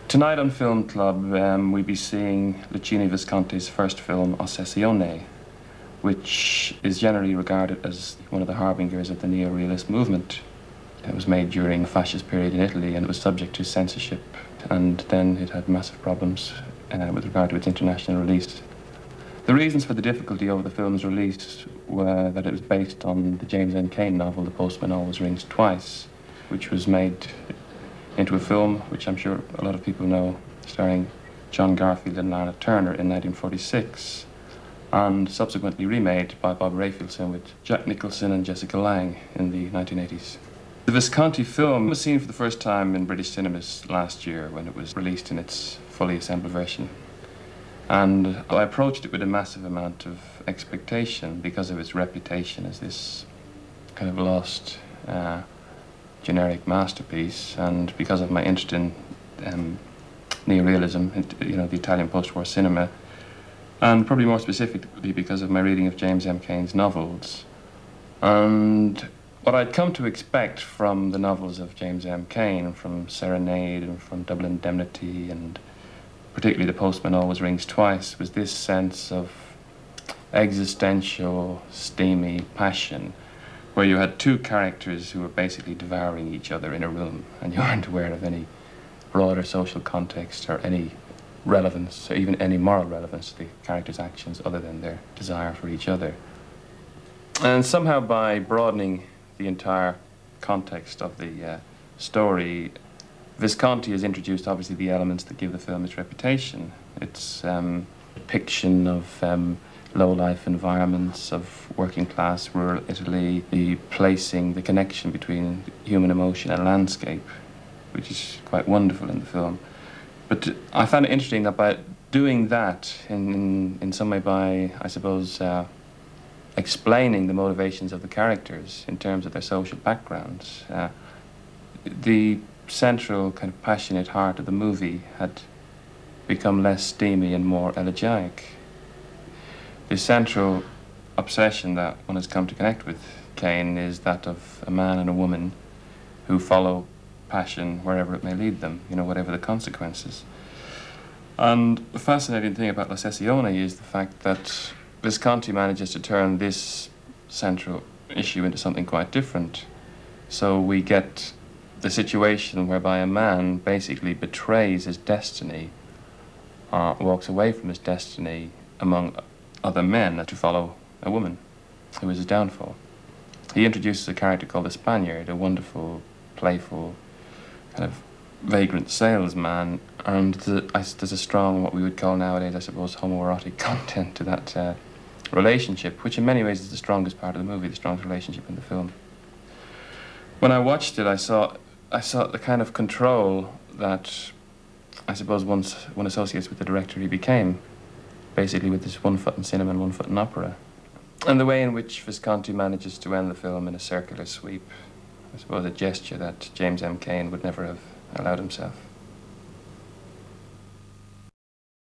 Tonight on Film Club, we'll be seeing Luchino Visconti's first film, Ossessione, which is generally regarded as one of the harbingers of the neo-realist movement. It was made during the fascist period in Italy, and it was subject to censorship, and then it had massive problems with regard to its international release. The reasons for the difficulty over the film's release were that it was based on the James M. Cain novel, The Postman Always Rings Twice, which was made into a film, which I'm sure a lot of people know, starring John Garfield and Lana Turner in 1946, and subsequently remade by Bob Rafelson with Jack Nicholson and Jessica Lange in the 1980s. The Visconti film was seen for the first time in British cinemas last year when it was released in its fully assembled version. And I approached it with a massive amount of expectation because of its reputation as this kind of lost generic masterpiece, and because of my interest in neorealism, the Italian post-war cinema, and probably more specifically because of my reading of James M. Cain's novels. And what I'd come to expect from the novels of James M. Cain, from Serenade and from Double Indemnity, and particularly The Postman Always Rings Twice, was this sense of existential, steamy passion, where you had two characters who were basically devouring each other in a room, and you weren't aware of any broader social context or any relevance, or even any moral relevance to the characters' actions other than their desire for each other. And somehow by broadening the entire context of the story, Visconti has introduced obviously the elements that give the film its reputation. Its depiction of low-life environments of working-class rural Italy, the placing, the connection between human emotion and landscape, which is quite wonderful in the film. But I found it interesting that by doing that, in some way by, I suppose, explaining the motivations of the characters in terms of their social backgrounds, the central kind of passionate heart of the movie had become less steamy and more elegiac. The central obsession that one has come to connect with Cain is that of a man and a woman who follow passion wherever it may lead them, whatever the consequences. And the fascinating thing about L'Ossessione is the fact that Visconti manages to turn this central issue into something quite different. So we get the situation whereby a man basically betrays his destiny, walks away from his destiny among other men to follow a woman who is his downfall. He introduces a character called the Spaniard, a wonderful, playful, kind of vagrant salesman, and there's a strong, what we would call nowadays, I suppose, homoerotic content to that relationship, which in many ways is the strongest part of the movie, the strongest relationship in the film. When I watched it, I saw the kind of control that I suppose one associates with the director he became, basically with this one foot in cinema and one foot in opera. And the way in which Visconti manages to end the film in a circular sweep, I suppose a gesture that James M. Cain would never have allowed himself.